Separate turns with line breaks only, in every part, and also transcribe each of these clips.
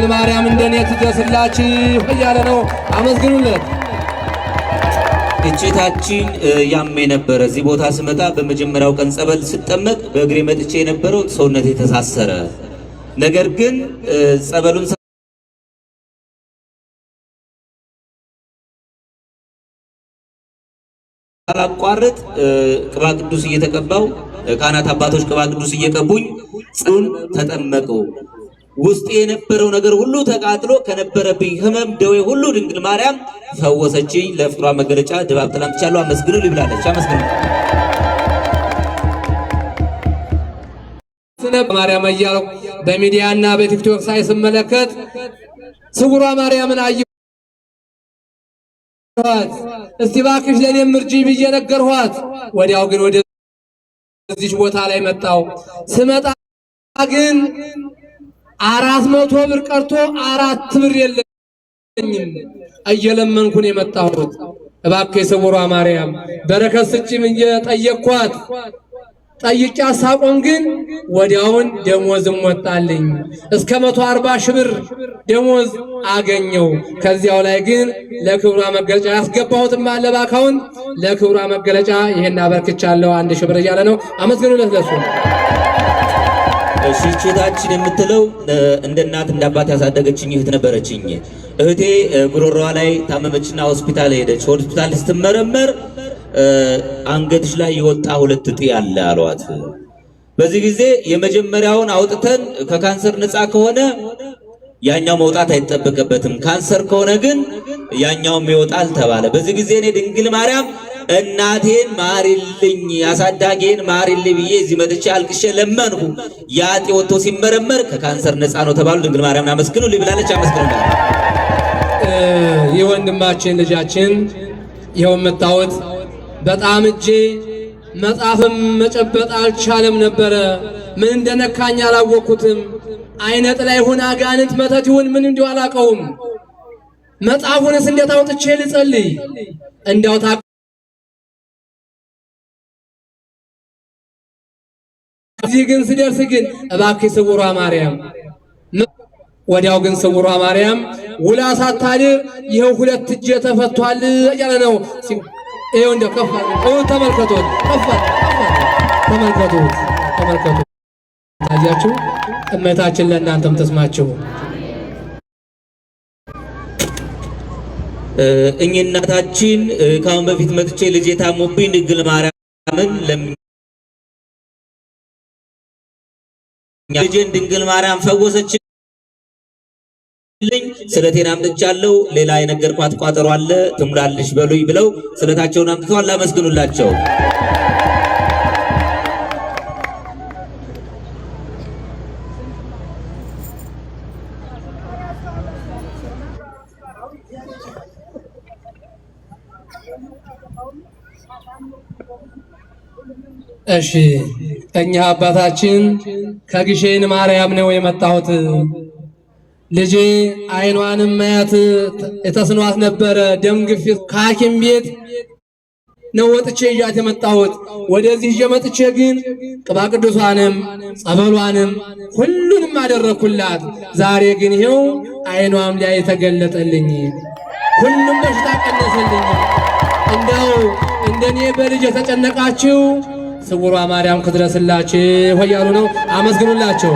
ማርያም እንደኔ ትደስላችሁ እያለ ነው። አመስግኑለት።
እቼታችን ያመ የነበረ እዚህ ቦታ ስመጣ በመጀመሪያው ቀን ጸበል ስጠመቅ በእግሬ መጥቼ የነበረው ሰውነቴ ተሳሰረ። ነገር ግን ጸበሉን ሳላቋርጥ ቅባ ቅዱስ እየተቀባው ካህናት አባቶች ቅባ ቅዱስ እየቀቡኝ ጽኑን ተጠመቀው። ውስጥ የነበረው ነገር ሁሉ ተቃጥሎ ከነበረብኝ ህመም ደዌ ሁሉ ድንግል ማርያም ፈወሰችኝ። ለፍቅሯ መገለጫ ድባብ ተላምቻለሁ። አመስግኑ ይብላለች። አመስግኑ
ማርያም እያልኩ በሚዲያና በቲክቶክ ሳይስመለከት ስውሯ ማርያምን አየኋት። እስቲ እባክሽ ለኔም እርጂ ብዬ ነገርኋት። ወዲያው ግን ወደዚህ ቦታ ላይ መጣው። ስመጣ ግን 400 ብር ቀርቶ 4 ብር የለኝም። እየለመንኩን የመጣሁት እባክህ ስውሯ ማርያም በረከት ስጪኝ ብዬ ጠየቅኳት። ጠይቄ ሳቆም ግን ወዲያውን ደሞዝም ወጣልኝ። እስከ 140 ሺህ ብር ደሞዝ አገኘው። ከዚያው ላይ ግን ለክብሯ መገለጫ ያስገባሁትም አለ በአካውንት ለክብሯ መገለጫ ይሄን አበርክቻለሁ 1000 ብር እያለ ነው። አመስግኑለት ለሱ።
እሺታችን የምትለው እንደ እናት እንደ አባት ያሳደገችኝ እህት ነበረችኝ። እህቴ ጉሮሮዋ ላይ ታመመችና ሆስፒታል ሄደች። ሆስፒታል ስትመረመር አንገትሽ ላይ የወጣ 2 እጢ አለ አሏት። በዚህ ጊዜ የመጀመሪያውን አውጥተን ከካንሰር ነፃ ከሆነ ያኛው መውጣት አይተጠበቀበትም፣ ካንሰር ከሆነ ግን ያኛውም ይወጣል ተባለ። በዚህ ጊዜ እኔ ድንግል ማርያም እናቴን ማሪልኝ አሳዳጌን ማሪልኝ ብዬ እዚህ መጥቼ አልቅሼ ለመንኩ። ያ እጢ ወጥቶ ሲመረመር ከካንሰር ነፃ ነው ተባሉ። ድንግል ማርያምን አመስግኑልኝ ብላለች። አመስግኑልኝ።
የወንድማችን ልጃችን ይኸው የምታዩት በጣም እጄ መጽሐፍም መጨበጥ አልቻለም ነበረ። ምን እንደነካኝ አላወቅኩትም። አይነ ጥላ ይሁን አጋንንት መተት ይሁን ምን እንዲሁ አላውቀውም። መጽሐፉንስ እንዴት አውጥቼ ልጸልይ? እንዲያው እዚህ ግን ስደርስ ግን እባክህ ስውሯ ማርያም ወዲያው ግን ስውሯ ማርያም ውላ ሳታድር ይኸው 2 እጄ ተፈቷል እያለ ነው። ይሄው እንደው ከፋ ተመልከቱት፣ ተመልከቱት። ታያችሁ እመታችን ለእናንተም ተስማችሁ።
እኚህ እናታችን ካሁን በፊት መጥቼ ልጄ ታሞብኝ ድንግል ማርያምን ልጄን ድንግል ማርያም ፈወሰችልኝ፣ ስለቴን አምጥቻለሁ፣ ሌላ የነገርኳት ቋጠሮ አለ ትሙላልሽ በሉኝ ብለው ስለታቸውን አምጥተዋል። አመስግኑላቸው።
እሺ እኛ አባታችን ከግሼን ማርያም ነው የመጣሁት። ልጄ አይኗንም ማየት የተስኗት ነበረ። ደም ግፊት ከሐኪም ቤት ነው ወጥቼ ይዣት የመጣሁት። ወደዚህ ይዤ መጥቼ ግን ቅባ ቅዱሳንም ጸበሏንም ሁሉንም አደረኩላት። ዛሬ ግን ይሄው አይኗም ላይ ተገለጠልኝ፣ ሁሉም በሽታ ቀነሰልኝ። እንደው እንደኔ በልጅ የተጨነቃችሁ ስውሯ ማርያም ትድረስላችሁ እያሉ ነው። አመስግኑላቸው።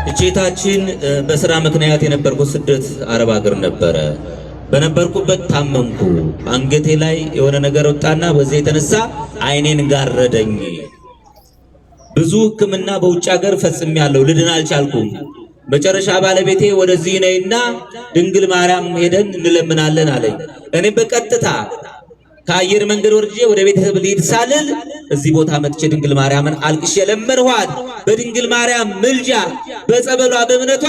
እቼታችን በስራ ምክንያት የነበርኩት ስደት አረብ ሀገር ነበረ። በነበርኩበት ታመምኩ። አንገቴ ላይ የሆነ ነገር ወጣና በዚህ የተነሳ አይኔን ጋረደኝ። ብዙ ሕክምና በውጭ ሀገር ፈጽሜያለሁ፣ ልድን አልቻልኩም። መጨረሻ ባለቤቴ ወደዚህ ነይና ድንግል ማርያም ሄደን እንለምናለን አለኝ። እኔ በቀጥታ ከአየር መንገድ ወርጄ ወደ ቤተሰብ ልሂድ ሳልል እዚህ ቦታ መጥቼ ድንግል ማርያምን አልቅሼ ለመንኋት። በድንግል ማርያም ምልጃ በጸበሏ በእምነቷ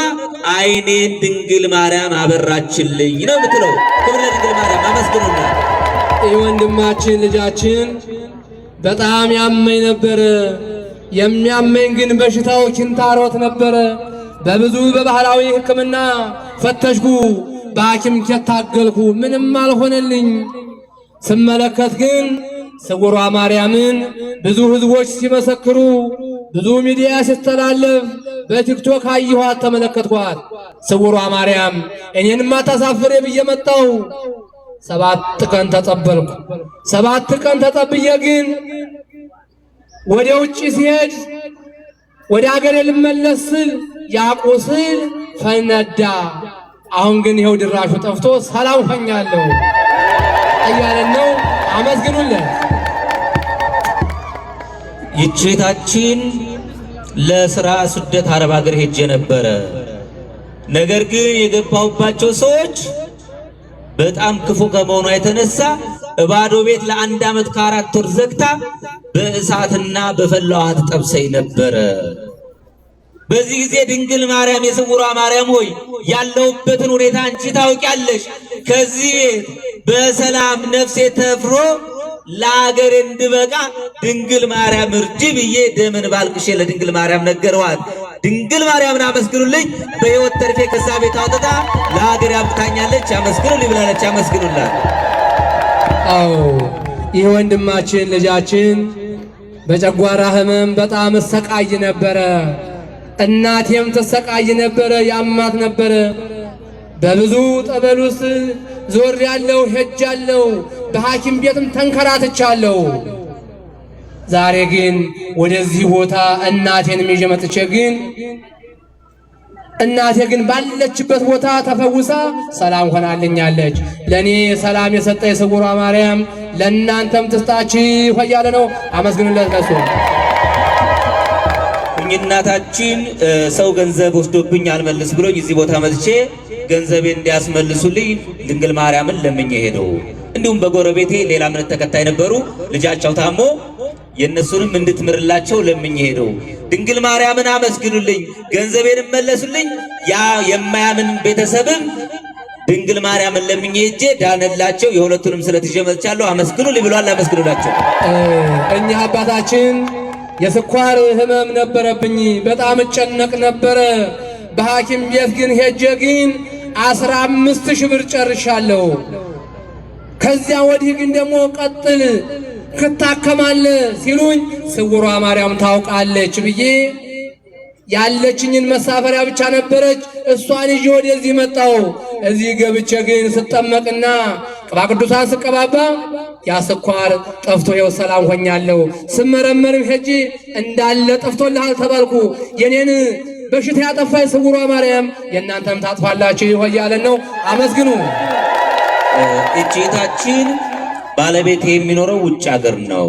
አይኔን ድንግል ማርያም አበራችልኝ ነው የምትለው። ክብር ለድንግል ማርያም። አመስግኑና።
ወንድማችን ልጃችን በጣም ያመኝ ነበረ። የሚያመኝ ግን በሽታው ኪንታሮት ነበረ። በብዙ በባህላዊ ሕክምና ፈተሽኩ፣ በሐኪም ታገልኩ፣ ምንም አልሆነልኝ። ስመለከት ግን ስውሯ ማርያምን ብዙ ህዝቦች ሲመሰክሩ ብዙ ሚዲያ ሲስተላለፍ በቲክቶክ አየኋት፣ ተመለከትኳት። ስውሯ ማርያም እኔንማ ታሳፍሬ ብዬ መጣሁ። 7 ቀን ተጠበልኩ። 7 ቀን ተጠብዬ ግን ወደ ውጭ ሲሄድ ወደ ሀገሬ ልመለስ ስል ያ ቁስል ፈነዳ። አሁን ግን ይኸው ድራሹ ጠፍቶ ሰላም ሆኛለሁ እያለን ነው። አመስግኑለት።
ይችታችን ለስራ ስደት አረብ ሀገር ሄጄ ነበረ። ነገር ግን የገባሁባቸው ሰዎች በጣም ክፉ ከመሆኑ የተነሳ ባዶ ቤት ለ1 ዓመት ከ4 ወር ዘግታ በእሳትና በፈላ ውሃ ትጠብሰኝ ነበረ። በዚህ ጊዜ ድንግል ማርያም የስውሯ ማርያም ሆይ ያለሁበትን ሁኔታ አንቺ ታውቂያለሽ። ከዚህ በሰላም ነፍሴ ተፍሮ ለአገር እንድበቃ ድንግል ማርያም እርጅ ብዬ ደምን ባልቅሼ ለድንግል ማርያም ነገረዋት። ድንግል ማርያምን አመስግኑልኝ። በሕይወት ተርፌ ከዛ ቤት አውጥታ ለሀገር ያብቅታኛለች። አመስግኑልኝ ብላለች። አመስግኑላት።
አዎ ይህ ወንድማችን ልጃችን በጨጓራ ህመም በጣም እሰቃይ ነበረ። እናቴም ተሰቃይ ነበረ፣ ያማት ነበረ። በብዙ ጠበል ውስጥ ዞር ያለው ሄጃለሁ፣ በሐኪም ቤትም ተንከራትቻለሁ። ዛሬ ግን ወደዚህ ቦታ እናቴንም ይዤ መጥቼ ግን እናቴ ግን ባለችበት ቦታ ተፈውሳ ሰላም ሆናልኛለች። ለኔ ሰላም የሰጠ የስውሯ ማርያም ለእናንተም ትስጣችሁ እያለ ነው። አመስግኑለት። ከሱ
እናታችን ሰው ገንዘብ ወስዶብኝ አልመልስ ብሎኝ እዚህ ቦታ መጥቼ ገንዘቤን እንዲያስመልሱልኝ ድንግል ማርያምን ለምኜ ሄደው። እንዲሁም በጎረቤቴ ሌላ እምነት ተከታይ ነበሩ። ልጃቸው ታሞ የነሱንም እንድትምርላቸው ለምኜ ሄደው። ድንግል ማርያምን አመስግኑልኝ፣ ገንዘቤን መለሱልኝ። ያ የማያምን ቤተሰብም ድንግል ማርያምን ለምኜ ሄጄ ዳነላቸው። የሁለቱንም ስለት ይዤ መጥቻለሁ። አመስግኑልኝ ብሏል። አመስግኑላቸው።
እኛ አባታችን የስኳር ህመም ነበረብኝ፣ በጣም እጨነቅ ነበረ። በሐኪም ቤት ግን ሄጄ ግን 15,000 ብር ጨርሻለሁ። ከዚያ ወዲህ ግን ደግሞ ቀጥል ክታከማለ ሲሉኝ ስውሯ ማርያም ታውቃለች ብዬ ያለችኝን መሳፈሪያ ብቻ ነበረች፣ እሷን ይዤ ወደዚህ መጣሁ። እዚህ ገብቼ ግን ስጠመቅና ቅባ ቅዱሳን ስቀባባ ያ ስኳር ጠፍቶ ይኸው ሰላም ሆኛለሁ። ስመረመርም ሄጄ እንዳለ ጠፍቶልሃል ተባልኩ። የኔን በሽታ ያጠፋች ስውሯ ማርያም የእናንተም ታጥፋላችሁ እያለን ነው። አመስግኑ።
እጄታችን ባለቤት የሚኖረው ውጭ ሀገር ነው።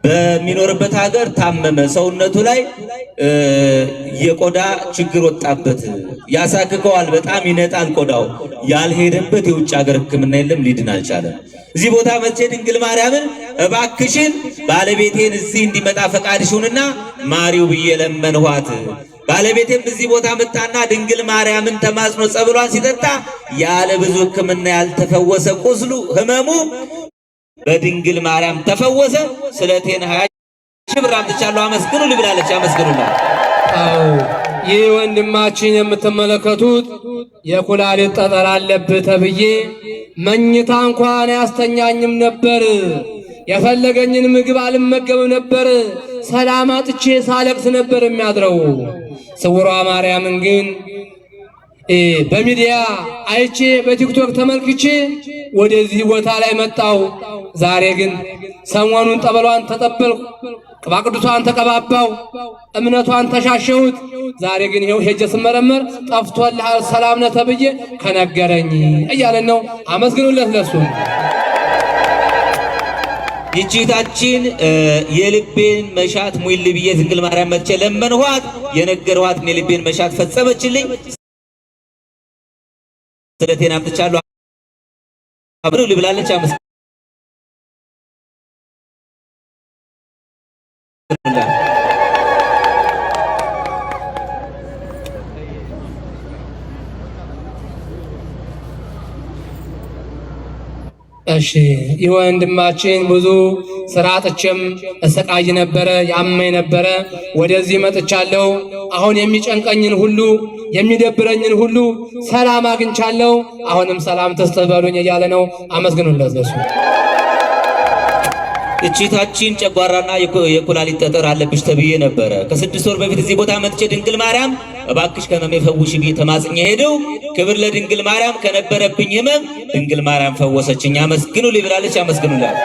በሚኖርበት ሀገር ታመመ። ሰውነቱ ላይ የቆዳ ችግር ወጣበት፣ ያሳክከዋል፣ በጣም ይነጣል ቆዳው። ያልሄደበት የውጭ ሀገር ሕክምና የለም፣ ሊድን አልቻለም። እዚህ ቦታ መቼ ድንግል ማርያምን እባክሽን ባለቤቴን እዚህ እንዲመጣ ፈቃድሽውንና ማሪው ብዬ ለመንኋት። ባለቤቴም እዚህ ቦታ መጣና ድንግል ማርያምን ተማጽኖ ጸበሏን ሲጠጣ ያለ ብዙ ሕክምና ያልተፈወሰ ቁስሉ ህመሙ በድንግል ማርያም ተፈወሰ። ስለቴን 20,000 ብር አምጥቻለሁ አመስግኑልኝ ብላለች። አመስግኑላት።
አዎ ይህ ወንድማችን የምትመለከቱት የኩላሊት ጠጠር አለበት ተብዬ መኝታ እንኳን አያስተኛኝም ነበር። የፈለገኝን ምግብ አልመገብም ነበር። ሰላም አጥቼ ሳለቅስ ነበር የሚያድረው። ስውሯ ማርያምን ግን በሚዲያ አይቼ በቲክቶክ ተመልክቼ ወደዚህ ቦታ ላይ መጣው። ዛሬ ግን ሰሞኑን ጠበሏን ተጠበልኩ፣ ቅባ ቅዱሳን ተቀባባው፣ እምነቷን ተሻሸሁት። ዛሬ ግን ይኸው ሄጄ ስመረመር ጠፍቶልሃል ሰላም ነህ ተብዬ ከነገረኝ እያለን ነው። አመስግኑለት ለሱ። ይቺታችን የልቤን መሻት ሙይል ብዬ ድንግል ማርያም መጥቼ ለመንኋት፣ የነገርኋት የልቤን መሻት ፈጸመችልኝ። ስለቴን አምጥቻለሁ አብሩ ልብላለች። አመስግኑላት። እሺ ይህ ወንድማችን ብዙ ስራ አጥቼም እሰቃይ ነበረ፣ ያመኝ ነበረ። ወደዚህ መጥቻለሁ። አሁን የሚጨንቀኝን ሁሉ የሚደብረኝን ሁሉ ሰላም አግኝቻለሁ። አሁንም ሰላም ተስተበሉኝ እያለ ነው። አመስግኑለት ለሱ።
እቺታችን ጨጓራና የኩላሊት ጠጠር አለብሽ ተብዬ ነበረ። ከ6 ወር በፊት እዚህ ቦታ መጥቼ ድንግል ማርያም እባክሽ ከመሜ ፈውሽ ብዬ ተማጽኜ ሄደው ክብር ለድንግል ማርያም ከነበረብኝ ህመም ድንግል ማርያም ፈወሰችኝ። አመስግኑ ልብላለች። አመስግኑላት።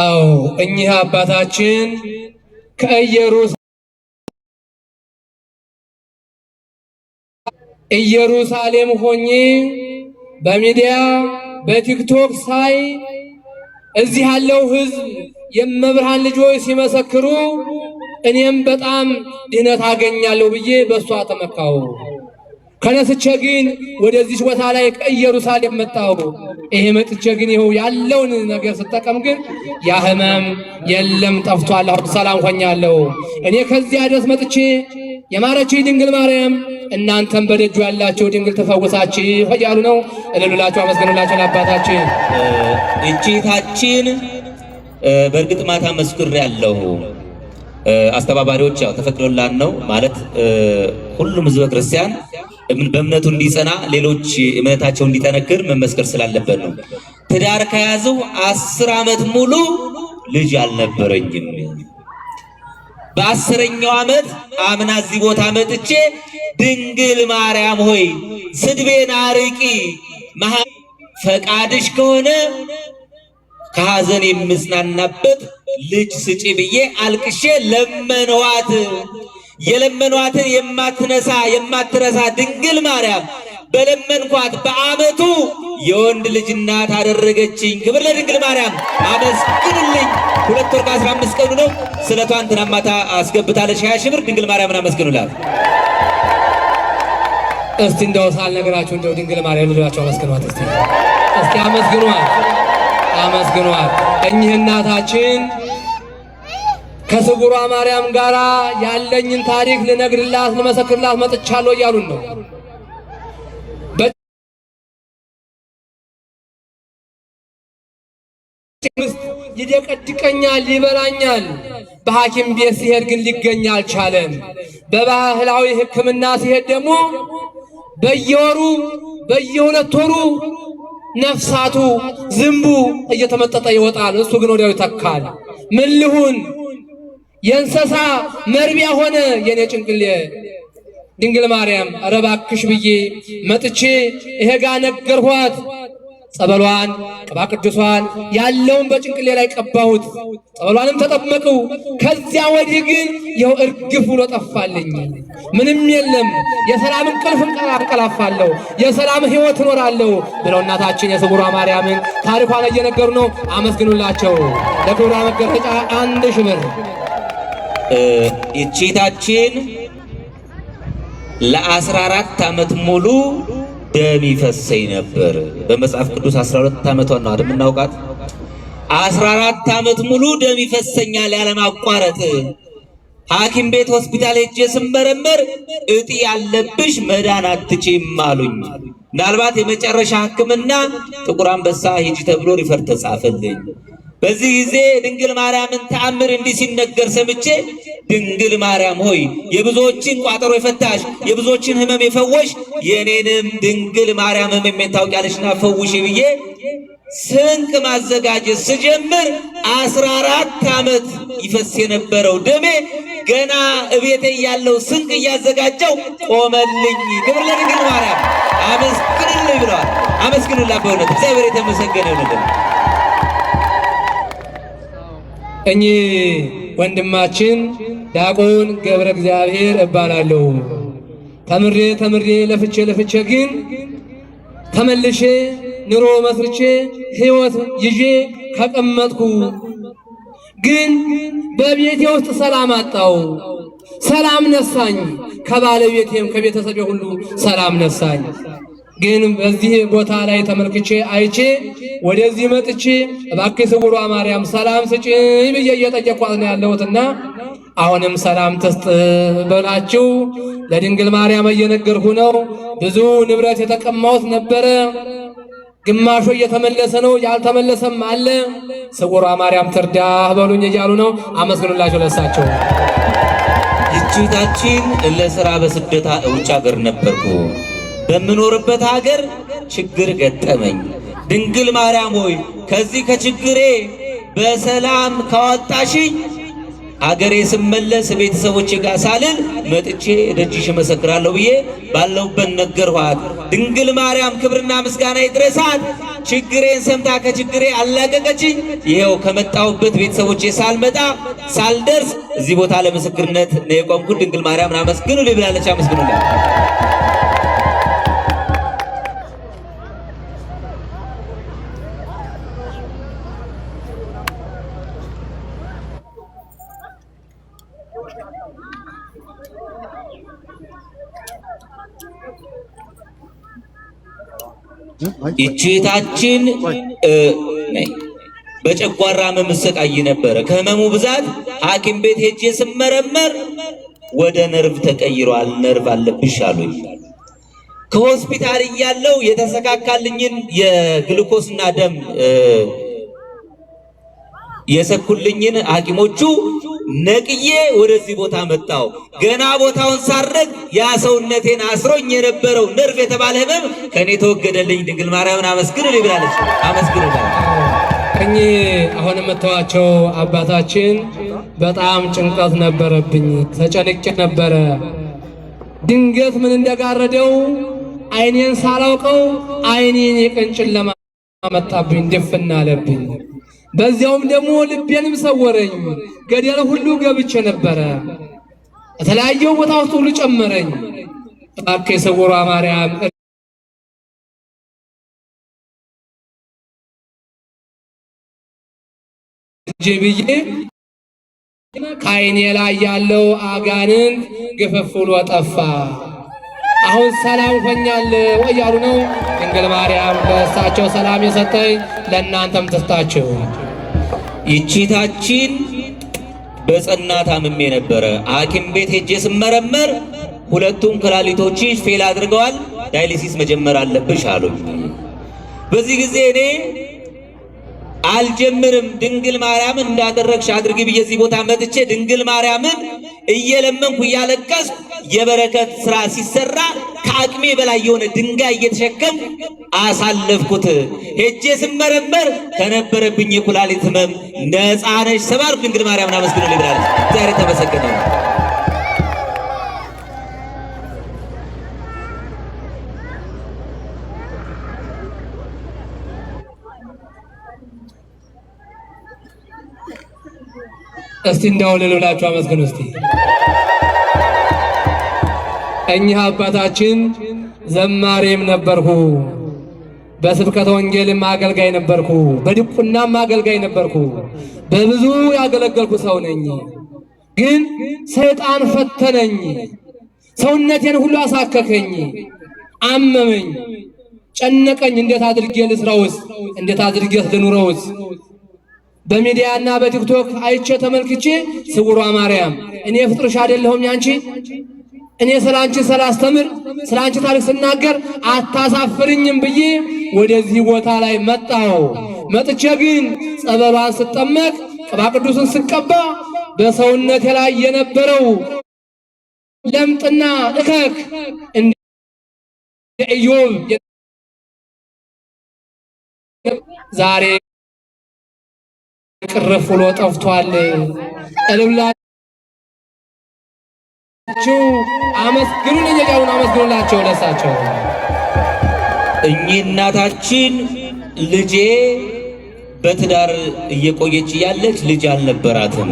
አዎ እኚህ አባታችን ኢየሩሳሌም ሆኜ በሚዲያ በቲክቶክ ሳይ እዚህ ያለው ህዝብ የመብርሃን ልጆች ሲመሰክሩ እኔም በጣም ድነት አገኛለሁ ብዬ በሷ ተመካው። ከነስቼ ግን ወደዚህ ቦታ ላይ ከኢየሩሳሌም መጣሁ። ይሄ መጥቼ ግን ይኸው ያለውን ነገር ስጠቀም ግን ያ ህመም የለም ጠፍቷል። አሁን ሰላም ሆኛለሁ። እኔ ከዚያ ድረስ መጥቼ የማረችኝ ድንግል ማርያም እናንተም በደጁ ያላችሁ ድንግል ተፈውሳችሁ እያሉ ነው። እልሉላችሁ፣ አመስግኑላችሁ ለአባታችን።
እቺታችን በእርግጥ ማታ መስክሬያለሁ። አስተባባሪዎች ያው ተፈቅዶላን ነው ማለት ሁሉም ህዝበ ክርስቲያን በእምነቱ እንዲጸና ሌሎች እምነታቸው እንዲጠነክር መመስከር ስላለበት ነው። ትዳር ከያዘው 10 ዓመት ሙሉ ልጅ አልነበረኝም። በ10ኛው ዓመት አምና እዚህ ቦታ መጥቼ ድንግል ማርያም ሆይ ስድቤን አርቂ፣ ፈቃድሽ ከሆነ ከሐዘን የምጽናናበት ልጅ ስጪ ብዬ አልቅሼ ለመንዋት። የለመኗትን የማትረሳ ድንግል ማርያም በለመንኳት በዓመቱ የወንድ ልጅ እናት አደረገችኝ። ክብር ለድንግል ማርያም አመስግኑልኝ። 2 ወር ከ15 ቀኑ ነው። ስለቷን ትናማታ አስገብታለች 20 ሺህ ብር። ድንግል ማርያምን አመስግኑላት።
እስቲ እንደው ሳልነግራችሁ እንደው ድንግል ማርያም ልሏቸው አመስግኗት። እስቲ አመስግኗት። እኚህ እናታችን ከስጉሯ ማርያም ጋራ ያለኝን ታሪክ ልነግርላት ልመሰክርላት መጥቻለሁ እያሉን ነው። ይደቀድቀኛል፣ ይበላኛል። በሐኪም ቤት ሲሄድ ግን ሊገኝ አልቻለም። በባህላዊ ሕክምና ሲሄድ ደግሞ በየወሩ በየ2 ወሩ ነፍሳቱ ዝንቡ እየተመጠጠ ይወጣል። እሱ ግን ወዲያው ይተካል። ምን ልሁን? የእንስሳ መርቢያ ሆነ የኔ ጭንቅሌ። ድንግል ማርያም ኧረ እባክሽ ብዬ መጥቼ ይሄ ጋ ነገርኋት። ጸበሏን ቅባ ቅዱሷን ያለውን በጭንቅሌ ላይ ቀባሁት። ጸበሏንም ተጠመቁ። ከዚያ ወዲህ ግን ይኸው እርግፍ ብሎ ጠፋልኝ። ምንም የለም። የሰላም እንቅልፍ እንቀላፋለሁ፣ የሰላም ሕይወት እኖራለሁ ብለው እናታችን የስውሯ ማርያምን ታሪኳን እየነገሩ ነው። አመስግኑላቸው። ለክብሯ መገለጫ 1000 ብር።
እቺታችን ለ14 ዓመት ሙሉ ደም ይፈሰኝ ነበር። በመጽሐፍ ቅዱስ 12 ዓመቷን ነው አይደል የምናውቃት። 14 ዓመት ሙሉ ደም ይፈሰኛል ያለማቋረጥ። ሐኪም ቤት ሆስፒታል ሄጄ ስመረመር እጢ ያለብሽ መዳን አትችይም አሉኝ። ምናልባት የመጨረሻ ሕክምና ጥቁር አንበሳ ሂጂ ተብሎ ሪፈር ተጻፈልኝ። በዚህ ጊዜ ድንግል ማርያምን ተአምር እንዲህ ሲነገር ሰምቼ ድንግል ማርያም ሆይ የብዙዎችን ቋጠሮ የፈታሽ የብዙዎችን ህመም የፈወሽ የኔንም ድንግል ማርያም ህመሜን ታውቂያለሽና ፈውሽ ብዬ ስንቅ ማዘጋጀት ስጀምር 14 ዓመት ይፈስ የነበረው ደሜ ገና እቤቴ ያለው ስንቅ እያዘጋጀው ቆመልኝ። ክብር ለድንግል ማርያም። አመስግኑልኝ ብለዋል። አመስግኑላት። በእውነት እግዚአብሔር የተመሰገነ ይሁን። እኚህ ወንድማችን ዲያቆን ገብረ እግዚአብሔር እባላለሁ። ተምሬ ለፍቼ ግን ተመልሼ ኑሮ መስርቼ ሕይወት ይዤ ከቀመጥኩ ግን በቤቴ ውስጥ ሰላም አጣው። ሰላም ነሳኝ። ከባለቤቴም ከቤተሰቤ ሁሉ ሰላም ነሳኝ። ግን በዚህ ቦታ ላይ ተመልክቼ አይቼ ወደዚህ መጥቼ እባክህ ስውሯ ማርያም ሰላም ስጪኝ ብዬ እየጠየኳት ነው ያለሁትና አሁንም ሰላም ትስጥ በላችሁ ለድንግል ማርያም እየነገርኩ ነው። ብዙ ንብረት የተቀማሁት ነበረ። ግማሹ እየተመለሰ ነው፣ ያልተመለሰም አለ። ስውሯ ማርያም ትርዳ በሉኝ እያሉ ነው። አመስግኑላቸው ለሳቸው። ይቺታችን ለሥራ በስደታ ውጭ ሀገር ነበርኩ። በምኖርበት ሀገር ችግር ገጠመኝ። ድንግል ማርያም ሆይ ከዚህ ከችግሬ በሰላም ካወጣሽኝ አገሬ ስመለስ ቤተሰቦቼ ጋር ሳልል መጥቼ ደጅሽ መሰክራለሁ ብዬ ባለውበት ነገርኋት። ድንግል ማርያም ክብርና ምስጋና ይድረሳት። ችግሬን ሰምታ ከችግሬ አላቀቀችኝ። ይሄው ከመጣሁበት ቤተሰቦቼ ሳልመጣ ሳልደርስ እዚህ ቦታ ለምስክርነት ነው የቆምኩት። ድንግል ማርያምን አመስግኑልኝ ብላለች። አመስግኑልኝ። ይቺታችን በጨጓራ መምሰቃይ ነበረ። ከህመሙ ብዛት ሐኪም ቤት ሄጄ ስመረመር ወደ ነርቭ ተቀይሯል፣ ነርቭ አለብሽ አሉኝ። ከሆስፒታል እያለው የተሰካካልኝን የግሉኮስና ደም የሰኩልኝን ሐኪሞቹ ነቅዬ ወደዚህ ቦታ መጣው። ገና ቦታውን ሳረግ ያ ሰውነቴን አስሮኝ የነበረው ነርቭ የተባለ ህመም ከኔ ተወገደልኝ። ድንግል ማርያምን አመስግኑልኝ ብላለች። አመስግኑልኝ።
እኚህ አሁን የምታዩዋቸው አባታችን በጣም ጭንቀት ነበረብኝ፣ ተጨንቄ ነበረ። ድንገት ምን እንደጋረደው አይኔን ሳላውቀው አይኔን የቀን ጨለማ መጣብኝ፣ ድፍና አለብኝ። በዚያውም ደግሞ ልቤንም ሰወረኝ። ገደል ሁሉ ገብቼ ነበረ። የተለያየው ቦታ ውስጥ ሁሉ ጨመረኝ። እባክህ የሰውሯ ማርያም ብዬ ከዓይኔ ላይ ያለው አጋንንት ግፍፍ ብሎ ጠፋ። አሁን ሰላም ሆኛለሁ እያሉ ነው። ድንግል ማርያም ለእሳቸው ሰላም የሰጠኝ ለእናንተም ትስጣችሁ።
ይቺታችን በጽና ታምሜ ነበረ። ሐኪም ቤት ሄጄ ስመረመር ሁለቱም ኩላሊቶችሽ ፌል አድርገዋል፣ ዳያሊሲስ መጀመር አለብሽ አሉኝ። በዚህ ጊዜ እኔ አልጀምርም፣ ድንግል ማርያምን እንዳደረግሽ አድርጊ ብዬ እዚህ ቦታ መጥቼ ድንግል ማርያምን እየለመንኩ እያለቀስኩ የበረከት ስራ ሲሰራ ከአቅሜ በላይ የሆነ ድንጋይ እየተሸከም አሳለፍኩት። ሄጄ ስመረመር ከነበረብኝ የኩላሊት ህመም ነፃ ነሽ ተባልኩ። ድንግል ማርያምን አመስግኑልኝ ብላለች። ዛሬ ተመሰገነ።
እስቲ እንዳው ለሉላችሁ አመስግኑ እስቲ። እኚህ አባታችን ዘማሪም ነበርኩ፣ በስብከተ ወንጌልም አገልጋይ ነበርኩ፣ በዲቁናም አገልጋይ ነበርኩ። በብዙ ያገለገልኩ ሰው ነኝ። ግን ሰይጣን ፈተነኝ፣ ሰውነቴን ሁሉ አሳከከኝ፣ አመመኝ፣ ጨነቀኝ። እንዴት አድርጌ ልስራውስ? እንዴት አድርጌ ልኑረውስ? በሚዲያና በቲክቶክ አይቼ ተመልክቼ ስውሯ ማርያም እኔ ፍጥርሽ አይደለሁም ያንቺ? እኔ ስላንቺ ስላስተምር ስላንቺ ታሪክ ስናገር አታሳፍርኝም ብዬ ወደዚህ ቦታ ላይ መጣሁ። መጥቼ ግን ጸበሏን ስጠመቅ ቅባ ቅዱስን ስቀባ በሰውነቴ ላይ የነበረው ለምጥና እከክ እንደ ኢዮብ ዛሬ ቅርፍ ብሎ ጠፍቷል። እልብላችሁ አመስግኑልኝ፣ የቃሉን አመስግኑላቸው ለሳቸው።
እኚህ እናታችን ልጄ በትዳር እየቆየች ያለች ልጅ አልነበራትም።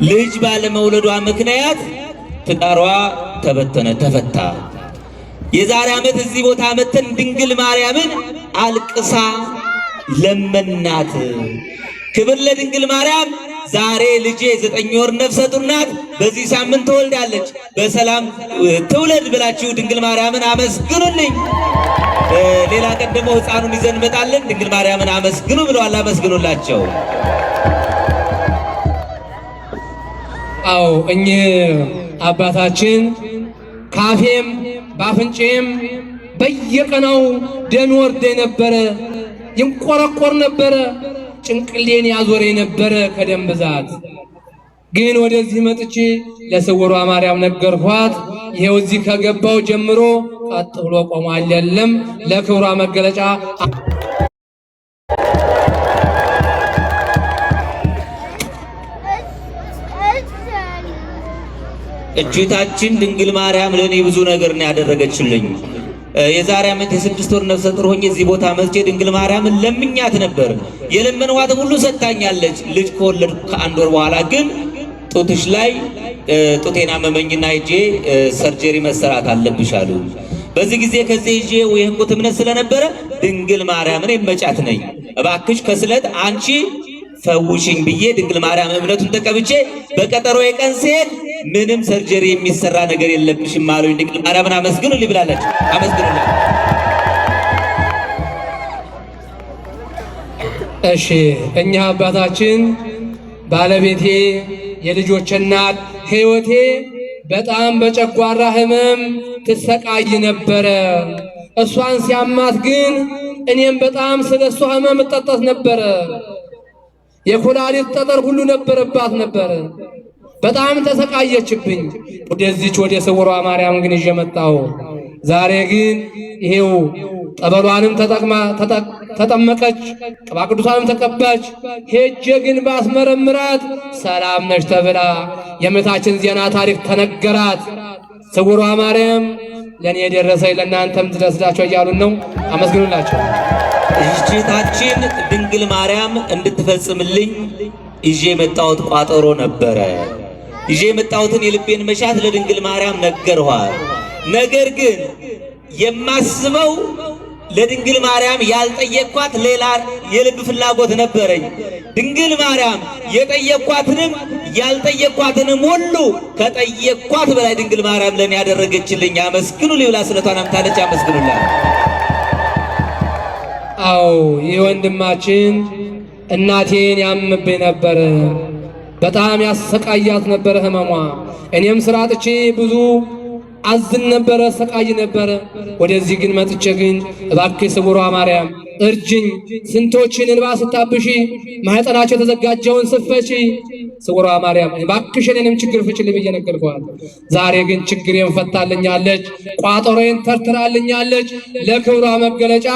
ልጅ ባለመውለዷ ምክንያት ትዳሯ ተበተነ፣ ተፈታ። የዛሬ ዓመት እዚህ ቦታ መተን ድንግል ማርያምን አልቅሳ ለመናት። ክብር ለድንግል ማርያም። ዛሬ ልጄ 9 ወር ነፍሰ ጡር ናት። በዚህ ሳምንት ትወልዳለች። በሰላም ትውለድ ብላችሁ ድንግል ማርያምን አመስግኑልኝ። ሌላ ቀን ደግሞ ሕፃኑን ይዘን እንመጣለን። ድንግል ማርያምን አመስግኑ ብለዋል። አመስግኑላቸው።
አዎ እኚህ አባታችን ካፌም ባፍንጬም በየቀናው ደም ወርደኝ ነበረ፣ ይንቆረቆር ነበረ፣ ጭንቅሌን ያዞረ ነበረ ከደም ብዛት። ግን ወደዚህ መጥቼ ለስውሯ ማርያም ነገርኳት። ይሄው እዚህ ከገባው ጀምሮ ቀጥ ብሎ ቆሟል። የለም ለክብሯ መገለጫ
እጅታችን ድንግል ማርያም ለኔ ብዙ ነገር ነው ያደረገችልኝ። የዛሬ ዓመት የ6 ወር ነፍሰ ጡር ሆኜ እዚህ ቦታ መጥቼ ድንግል ማርያምን ለምኛት ነበር። የለመንኋት ሁሉ ሰጥታኛለች። ልጅ ከወለድኩ ከ1 ወር በኋላ ግን ጡትሽ ላይ ጡቴን አመመኝና ሄጄ ሰርጀሪ መሰራት አለብሽ አሉ። በዚህ ጊዜ ከዚህ ሄጄ የህንቁት እምነት ስለነበረ ድንግል ማርያምን የመጫት ነኝ፣ እባክሽ ከስለት አንቺ ፈውሽኝ ብዬ ድንግል ማርያም እምነቱን ተቀብቼ በቀጠሮ የቀን ሲሄድ ምንም ሰርጀሪ የሚሰራ ነገር የለብሽም አሉኝ። ድንግል ማርያምን አመስግኑልኝ ብላለች። አመስግኑልኝ።
እሺ እኛ አባታችን ባለቤቴ የልጆች እናት ህይወቴ በጣም በጨጓራ ህመም ትሰቃይ ነበረ። እሷን ሲያማት ግን እኔም በጣም ስለሷ ህመም እጠጠት ነበረ። የኩላሊት ጠጠር ሁሉ ነበረባት ነበረ። በጣም ተሰቃየችብኝ። ወደዚች ወደ ስውሯ ማርያም ግን ይዤ መጣሁ። ዛሬ ግን ይሄው ጠበሏንም ተጠመቀች፣ ቅባ ቅዱሳንም ተቀባች። ሄጄ ግን ባስመረምራት ሰላም ነሽ ተብላ የእመቤታችን ዜና ታሪክ ተነገራት። ስውሯ ማርያም ለኔ የደረሰኝ ለእናንተም ትደርስላችሁ እያሉን ነው። አመስግኑላቸው።
እህታችን ድንግል ማርያም እንድትፈጽምልኝ ይዤ የመጣሁት ቋጠሮ ነበረ። ይዤ የመጣሁትን የልቤን መሻት ለድንግል ማርያም ነገርኋት። ነገር ግን የማስበው ለድንግል ማርያም ያልጠየቅኳት ሌላ የልብ ፍላጎት ነበረኝ። ድንግል ማርያም የጠየቅኳትንም ያልጠየቅኳትንም ሁሉ ከጠየቅኳት በላይ ድንግል ማርያም ለኔ ያደረገችልኝ አመስግኑልኝ ብላ ስለቷን አምታለች። አመስግኑላት።
አዎ ይህ ወንድማችን እናቴን ያምብኝ ነበር። በጣም ያሰቃያት ነበር ህመሟ። እኔም ስራ አጥቼ ብዙ አዝን ነበረ፣ ሰቃይ ነበረ። ወደዚህ ግን መጥቼ ግን እባክህ ስውሯ ማርያም እርጅኝ፣ ስንቶችን እንባ ስታብሺ ማህፀናቸው የተዘጋጀውን ስፈቺ፣ ስውሯ ማርያም እባክሽ እኔንም ችግር ፍችልኝ ብዬ ነገርኳት። ዛሬ ግን ችግሬን ፈታልኛለች፣ ቋጠሮዬን ተርትራልኛለች። ለክብሯ መገለጫ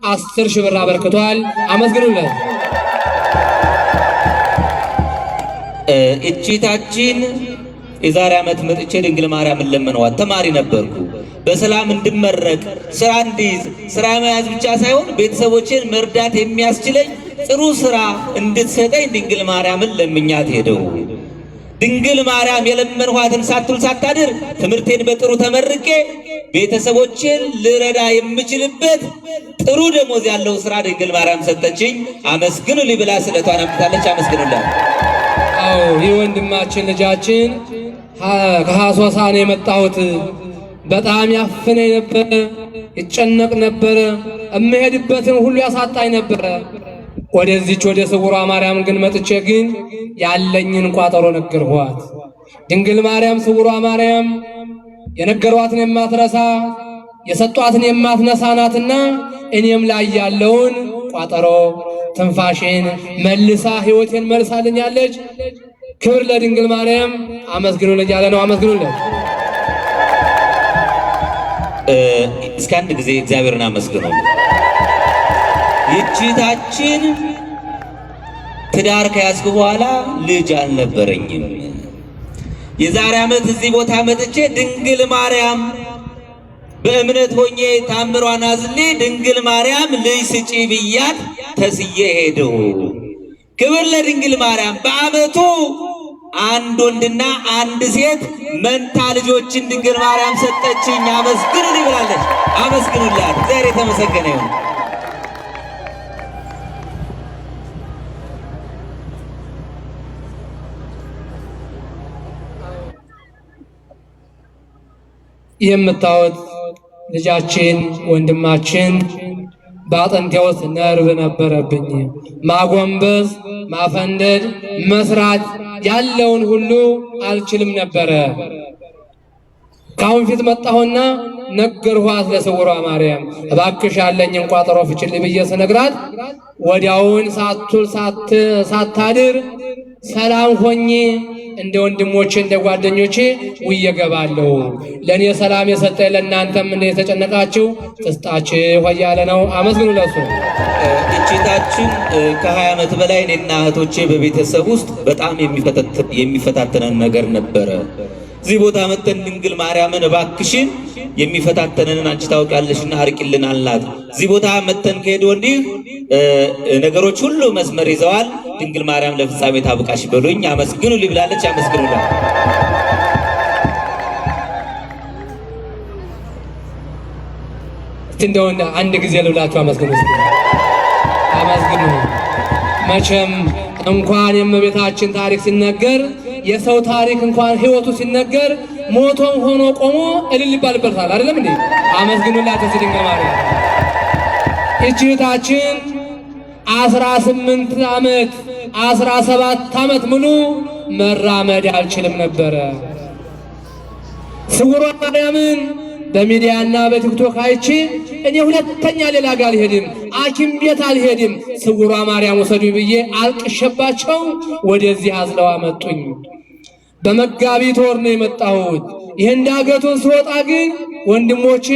10,000 ብር አበርክቷል። አመስግኑለት።
እቺታችን የዛሬ ዓመት መጥቼ ድንግል ማርያምን ለመነዋት። ተማሪ ነበርኩ። በሰላም እንድመረቅ ስራ እንድይዝ ስራ መያዝ ብቻ ሳይሆን ቤተሰቦችን መርዳት የሚያስችለኝ ጥሩ ስራ እንድትሰጠኝ ድንግል ማርያምን ለምኛት ሄደው። ድንግል ማርያም የለመንኋትን ሳትውል ሳታድር ትምህርቴን በጥሩ ተመርቄ ቤተሰቦችን ልረዳ የምችልበት ጥሩ ደሞዝ ያለው ስራ ድንግል ማርያም ሰጠችኝ። አመስግኑልኝ ብላ ስለቷን አምጥታለች። አመስግኑላት።
አዎ ይህ ወንድማችን ልጃችን ከሐሶሳ ነው የመጣሁት። በጣም ያፍነኝ ነበረ፣ ይጨነቅ ነበረ፣ እምሄድበትን ሁሉ ያሳጣኝ ነበረ። ወደዚች ወደ ስውሯ ማርያም ግን መጥቼ ግን ያለኝን ቋጠሮ ነገርኋት። ድንግል ማርያም ስውሯ ማርያም የነገሯትን የማትረሳ የሰጧትን የማትነሳ ናትና እኔም ላይ ያለውን ቋጠሮ ትንፋሽን መልሳ ህይወቴን መልሳልኛለች። ክብር ለድንግል ማርያም። አመስግኑልኝ ያለ ነው። አመስግኑልኝ።
እስከ አንድ ጊዜ እግዚአብሔርን አመስግኑ። ይቺታችን ትዳር ከያዝኩ በኋላ ልጅ አልነበረኝም። የዛሬ ዓመት እዚህ ቦታ መጥቼ ድንግል ማርያም በእምነት ሆኜ ታምሯን አዝሌ ድንግል ማርያም ልጅ ስጪ ብያት ተስዬ ሄደው። ክብር ለድንግል ማርያም። በዓመቱ አንድ ወንድና አንድ ሴት መንታ ልጆችን ድንግል ማርያም ሰጠችኝ። አመስግኑልኝ ብላለች። አመስግኑላት። እግዚአብሔር የተመሰገነ ይሁን።
የምታዩት ልጃችን ወንድማችን በአጥንቴ ውስጥ ነርቭ ነበረብኝ። ማጎንበስ፣ ማፈንደድ፣ መስራት ያለውን ሁሉ አልችልም ነበረ። ካሁን ፊት መጣሁና ነገርኋት ለስውሯ ማርያም እባክሽ ያለኝን ቋጠሮ ፍችልኝ ብዬ ስነግራት ወዲያውን ሳትውል ሳታድር ሰላም ሆኜ እንደ ወንድሞቼ እንደ ጓደኞቼ ውዬ እገባለሁ። ለእኔ ሰላም የሰጠኝ ለእናንተም እንደ የተጨነቃችሁ ትስጣችሁ እያለ ነው። አመስግኑ ለሱ።
እቺታችን ከ20 ዓመት በላይ እኔና እህቶቼ በቤተሰብ ውስጥ በጣም የሚፈታተነን ነገር ነበረ። እዚህ ቦታ መተን ድንግል ማርያምን እባክሽን የሚፈታተነንን አንቺ ታውቂያለሽና አርቂልን አልናት። እዚህ ቦታ መተን ከሄድ ወዲህ ነገሮች ሁሉ መስመር ይዘዋል። ድንግል ማርያም ለፍጻሜ ታብቃሽ በሉኝ። አመስግኑ ሊብላለች። አመስግኑላት።
እንደው አንድ ጊዜ ልብላችሁ አመስግኑ። አመስግኑ። መቼም እንኳን የእመቤታችን ታሪክ ሲነገር የሰው ታሪክ እንኳን ሕይወቱ ሲነገር ሞቶም ሆኖ ቆሞ እልል ይባልበታል። አይደለም እንዴ? አመስግኑላት ድንግል ማርያም። እህታችን 18 ዓመት 17 ዓመት ሙሉ መራመድ አልችልም ነበረ። ስውሯ ማርያምን በሚዲያና በቲክቶክ አይቼ እኔ ሁለተኛ ሌላ ጋር አልሄድም፣ ሐኪም ቤት አልሄድም፣ ስውሯ ማርያም ወሰዱኝ ብዬ አልቅሸባቸው ወደዚህ አዝለው አመጡኝ። በመጋቢት ወር ነው የመጣሁት። ይህን ዳገቱን ስወጣ ግን ወንድሞቼ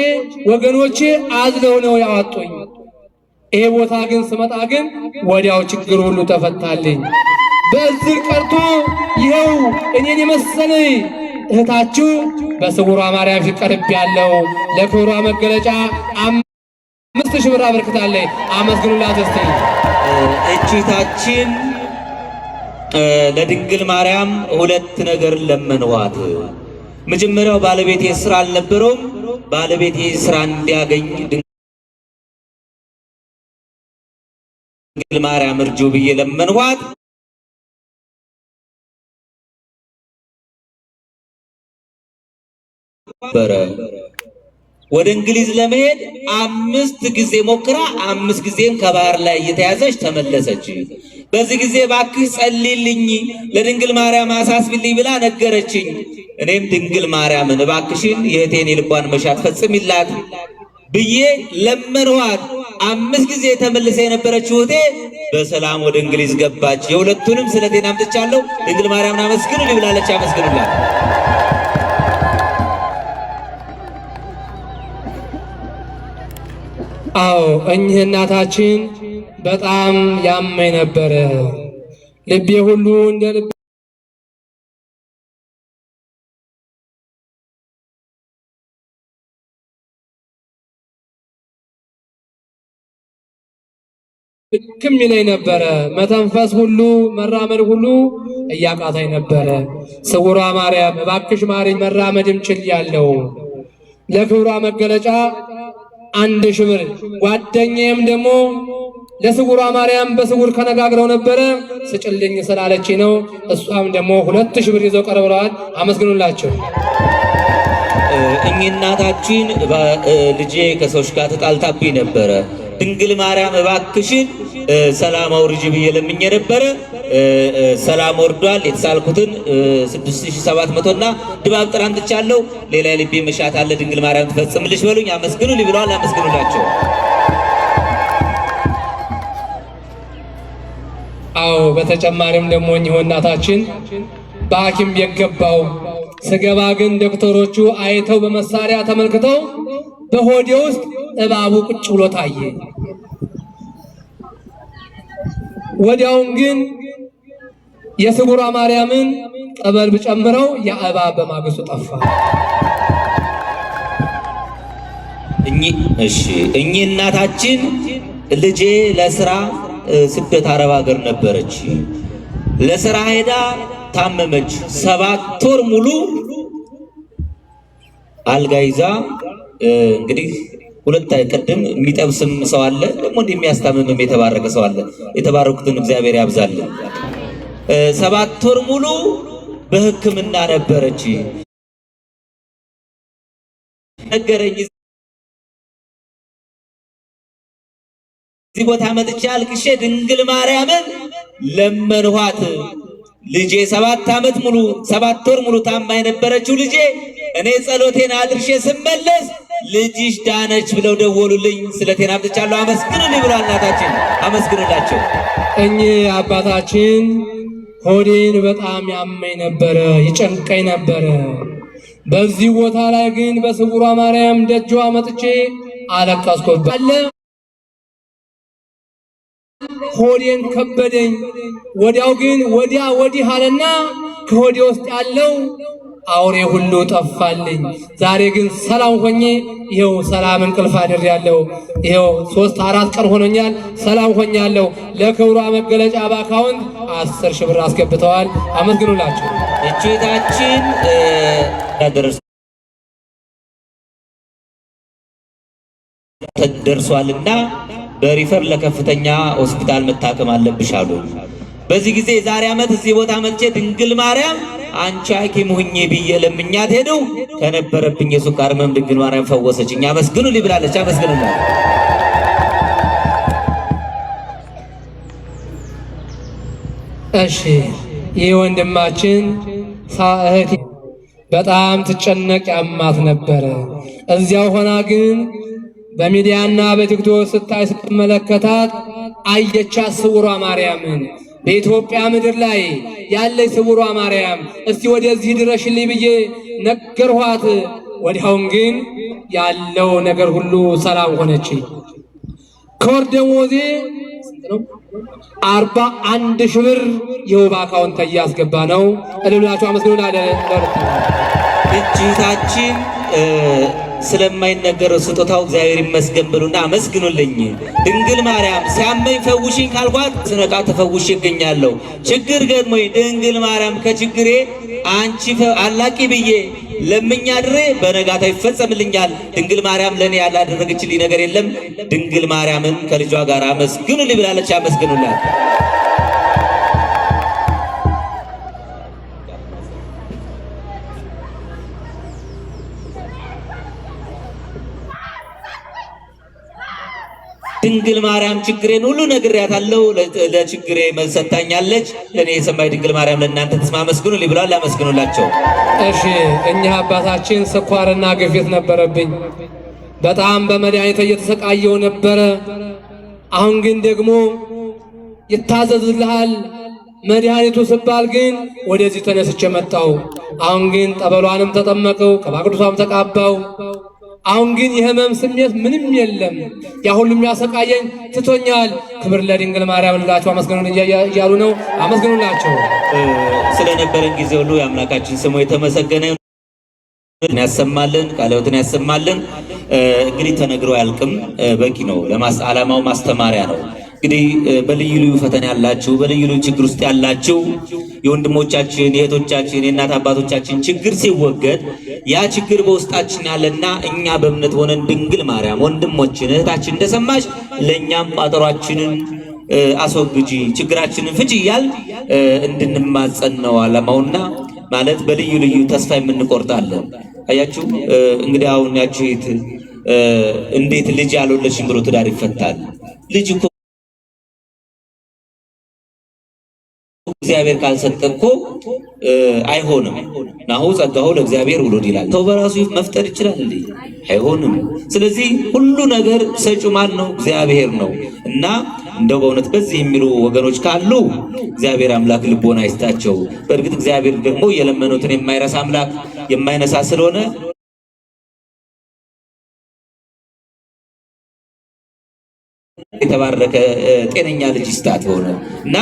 ወገኖቼ አዝለው ነው ያወጡኝ። ይሄ ቦታ ግን ስመጣ ግን ወዲያው ችግር ሁሉ ተፈታልኝ። በዚህ ቀርቶ ይኸው እኔን የመሰለ እህታችሁ በስውሯ ማርያም ፊት ቀርቤያለሁ። ለክብሯ መገለጫ 5000 ብር አበርክታለች። አመስግኑላት እስቲ።
እቺታችን ለድንግል ማርያም ሁለት ነገር ለመንዋት። መጀመሪያው ባለቤቴ ስራ አልነበረውም። ባለቤቴ ስራ እንዲያገኝ ድንግል ማርያም እርጂው ብዬ ለመንዋት። ወደ እንግሊዝ ለመሄድ 5 ጊዜ ሞክራ 5 ጊዜም ከባህር ላይ እየተያዘች ተመለሰች። በዚህ ጊዜ ባክህ ጸልይልኝ ለድንግል ማርያም አሳስብልኝ ብላ ነገረችኝ። እኔም ድንግል ማርያምን እባክሽን የእህቴን የልቧን መሻት ፈጽሚላት ብዬ ለመንዋት። 5 ጊዜ ተመልሰ የነበረችው እህቴ በሰላም ወደ እንግሊዝ ገባች። የሁለቱንም ስለቴን አምጥቻለሁ። ድንግል ማርያምን አመስግኑ ብላለች። አመስግኑላት።
አዎ እኚህ እናታችን በጣም ያመኝ ነበረ። ልቤ ሁሉ እንደ ልቤ ድክም ይለኝ ነበረ። መተንፈስ ሁሉ መራመድ ሁሉ እያቃታኝ ነበረ። ስውሯ ማርያም እባክሽ ማርያም መራመድም ችያለሁ። ለክብሯ መገለጫ 1000 ብር ጓደኛዬም ደግሞ ለስውሯ ማርያም በስውር ከነጋግረው ነበረ ስጭልኝ ስላለች ነው። እሷም ደግሞ 2000 ብር ይዘው ቀርበዋል። አመስግኑላቸው።
እኚህ እናታችን ልጄ ከሰዎች ጋር ተጣልታብኝ ነበረ። ድንግል ማርያም እባክሽን ሰላም አውርጂ ብዬ ለምኜ ነበረ። ሰላም ወርዷል። የተሳልኩትን 6700 እና ድባብ ጥራን ትቻለሁ። ሌላ ልቤ መሻት አለ። ድንግል ማርያም ትፈጽምልሽ በሉኝ። አመስግኑ ብለዋል። አመስግኑላቸው።
አዎ በተጨማሪም ደግሞ እኚህ እናታችን በሐኪም ቤት ገባው። ስገባ ግን ዶክተሮቹ አይተው በመሳሪያ ተመልክተው በሆዴ ውስጥ እባቡ ቁጭ ብሎ ታየ። ወዲያውን ግን የስውሯ ማርያምን ጠበል ብጨምረው የእባብ በማግስቱ ጠፋ።
እኚህ እናታችን ልጄ ለስራ ስደት አረብ ሀገር ነበረች። ለስራ ሄዳ ታመመች። 7 ወር ሙሉ አልጋ ይዛ እንግዲህ ሁለት አይቀድም የሚጠብስም ሰው አለ፣ ደግሞ እንደሚያስታምምም የተባረከ ሰው አለ። የተባረኩትን እግዚአብሔር ያብዛልን። 7 ወር ሙሉ በሕክምና ነበረች። ነገረኝ። እዚህ ቦታ መጥቼ አልቅሼ ድንግል ማርያምን ለመንኋት። ልጄ 7 ወር ሙሉ ታማ የነበረችው ልጄ እኔ ጸሎቴን አድርሼ ስመለስ ልጅሽ ዳነች ብለው ደወሉልኝ። ስለቴን አምጥቻለሁ አመስግኑልኝ ብሏል። እናታችን አመስግኑላቸው።
እኚህ አባታችን ሆዴን በጣም ያመኝ ነበረ፣ ይጨንቀኝ ነበረ። በዚህ ቦታ ላይ ግን በስውሯ ማርያም ደጇ መጥቼ አለቀስኩባት። ሆዴን ከበደኝ። ወዲያው ግን ወዲያ ወዲህ አለና ከሆዴ ውስጥ ያለው አውሬ ሁሉ ጠፋልኝ። ዛሬ ግን ሰላም ሆኜ ይኸው ሰላም እንቅልፍ አድሬያለሁ። ይኸው 3-4 ቀን ሆኖኛል። ሰላም ሆኛለሁ። ለክብሯ መገለጫ በአካውንት 10 ሺህ ብር አስገብተዋል። አመስግኑላቸው።
እቼታችን ደርሷልና በሪፈር ለከፍተኛ ሆስፒታል መታከም አለብሽ አሉ። በዚህ ጊዜ የዛሬ ዓመት እዚህ ቦታ መጥቼ ድንግል ማርያም አንቺ ሐኪም ሁኚ ብዬ ለምኛት ሄደው ከነበረብኝ የሱካር ህመም ድንግል ማርያም ፈወሰችኝ። አመስግኑ ሊብላለች። አመስግኑላት።
እሺ ይህ ወንድማችን እህቴ በጣም ትጨነቅ ያማት ነበረ። እዚያው ሆና ግን በሚዲያና በቲክቶክ ስታይ ስትመለከታት አየቻት ስውሯ ማርያምን። በኢትዮጵያ ምድር ላይ ያለች ስውሯ ማርያም እስቲ ወደዚህ ድረሽልኝ ብዬ ነገርኋት። ወዲያውን ግን ያለው ነገር ሁሉ ሰላም ሆነች። ከወር ደሞዜ 41 ሺህ ብር የውብ አካውንት እያስገባ ነው። እልላችሁ አመስግኑ።
እጅታችን ስለማይነገረው ስጦታው እግዚአብሔር ይመስገን ብሉና አመስግኑልኝ። ድንግል ማርያም ሲያመኝ ፈውሽኝ ካልኳት ስነቃ ተፈውሽ ይገኛለሁ። ችግር ገጥሞኝ ድንግል ማርያም ከችግሬ አንቺ አላቂ ብዬ ለምኛ ድሬ በነጋታ ይፈጸምልኛል። ድንግል ማርያም ለኔ ያላደረገችልኝ ነገር የለም። ድንግል ማርያምን ከልጇ ጋር አመስግኑልኝ ብላለች። አመስግኑላት። ድንግል ማርያም ችግሬን ሁሉ ነግሬያታለሁ። ለችግሬ መልስ ሰጥታኛለች። ለኔ የሰማይ ድንግል ማርያም ለእናንተ ተስማ አመስግኑ ብለዋል። አመስግኑላቸው።
እሺ እኛ አባታችን ስኳርና ግፊት ነበረብኝ። በጣም በመድኃኒት እየተሰቃየው ነበረ። አሁን ግን ደግሞ ይታዘዝልሃል መድኃኒቱ ስባል ግን ወደዚህ ተነስቼ መጣው። አሁን ግን ጠበሏንም ተጠመቀው፣ ቅባ ቅዱሳም ተቃባው። አሁን ግን የህመም ስሜት ምንም የለም። ያ ሁሉም ያሰቃየኝ ትቶኛል። ክብር ለድንግል ማርያም ልላቸው አመስግኑን እያሉ ነው። አመስግኑላቸው።
ስለነበረን ጊዜ ሁሉ የአምላካችን ስሙ የተመሰገነ ያሰማልን፣ ቃለ ሕይወትን ያሰማልን። እንግዲህ ተነግሮ ያልቅም፣ በቂ ነው። ዓላማው ማስተማሪያ ነው። እንግዲህ በልዩ ልዩ ፈተና ያላችሁ፣ በልዩ ልዩ ችግር ውስጥ ያላችሁ የወንድሞቻችን የእህቶቻችን የእናት አባቶቻችን ችግር ሲወገድ ያ ችግር በውስጣችን ያለና እኛ በእምነት ሆነን ድንግል ማርያም ወንድሞችን እህታችን እንደሰማች ለእኛም ቋጠሯችንን አስወግጂ ችግራችንን ፍቺ እያል እንድንማጸን ነው ዓላማውና ማለት በልዩ ልዩ ተስፋ የምንቆርጣለን። አያችሁ እንግዲህ አሁን ያቺ እንዴት ልጅ ያልወለድሽም ብሎ ትዳር ይፈታል? ልጅ እኮ እግዚአብሔር ካልሰጠ እኮ አይሆንም። ናሁ ጸጋሁ ለእግዚአብሔር ውሉድ ይላል። ሰው በራሱ መፍጠር ይችላል እንዴ? አይሆንም። ስለዚህ ሁሉ ነገር ሰጪው ማን ነው? እግዚአብሔር ነው። እና እንደው በእውነት በዚህ የሚሉ ወገኖች ካሉ እግዚአብሔር አምላክ ልቦና ይስጣቸው። በእርግጥ እግዚአብሔር ደግሞ የለመኑትን የማይረሳ አምላክ የማይነሳ ስለሆነ የተባረከ ጤነኛ ልጅ ይስጣት ሆነ እና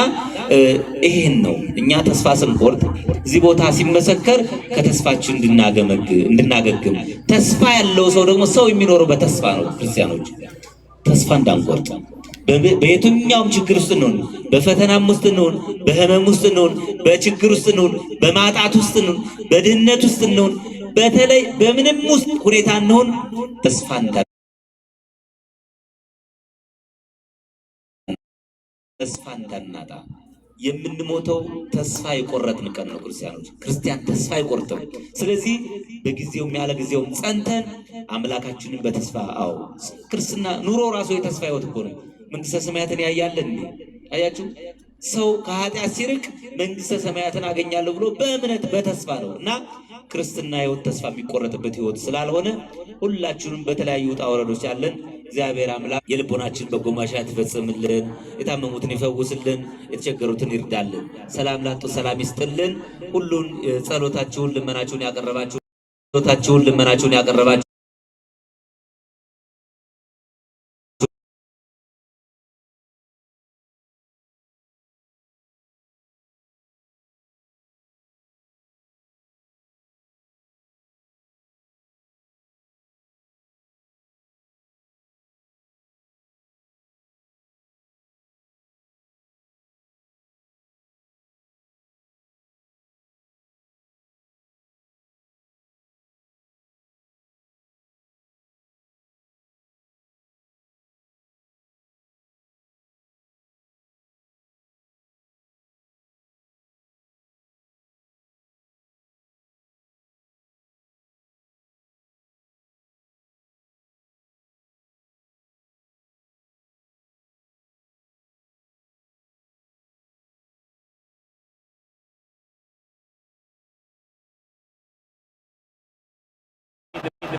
ይሄን ነው እኛ ተስፋ ስንቆርጥ እዚህ ቦታ ሲመሰከር ከተስፋችን እንድናገግም ተስፋ ያለው ሰው ደግሞ ሰው የሚኖረው በተስፋ ነው። ክርስቲያኖች ተስፋ እንዳንቆርጥ በየትኛውም ችግር ውስጥ እንሆን፣ በፈተናም ውስጥ እንሆን፣ በህመም ውስጥ እንሆን፣ በችግር ውስጥ እንሆን፣ በማጣት ውስጥ እንሆን፣ በድህነት ውስጥ እንሆን፣ በተለይ በምንም ውስጥ ሁኔታ እንሆን ተስፋ እንዳናጣ የምንሞተው ተስፋ የቆረጥን ቀን ነው። ክርስቲያን ተስፋ አይቆርጥም። ስለዚህ በጊዜውም ያለ ጊዜውም ጸንተን አምላካችንን በተስፋ ክርስትና ኑሮ ራሱ የተስፋ ህይወት እኮ ነው። መንግስተ ሰማያትን ያያለን። አያችሁ ሰው ከኃጢአት ሲርቅ መንግስተ ሰማያትን አገኛለሁ ብሎ በእምነት በተስፋ ነው እና ክርስትና ሕይወት ተስፋ የሚቆረጥበት ሕይወት ስላልሆነ ሁላችንም በተለያዩ ውጣ ውረዶች ያለን እግዚአብሔር አምላክ የልቦናችን በጎ ማሻት ይፈጽምልን፣ የታመሙትን ይፈውስልን፣ የተቸገሩትን ይርዳልን፣ ሰላም ላጡ ሰላም ይስጥልን። ሁሉን ጸሎታችሁን ልመናችሁን ያቀረባችሁ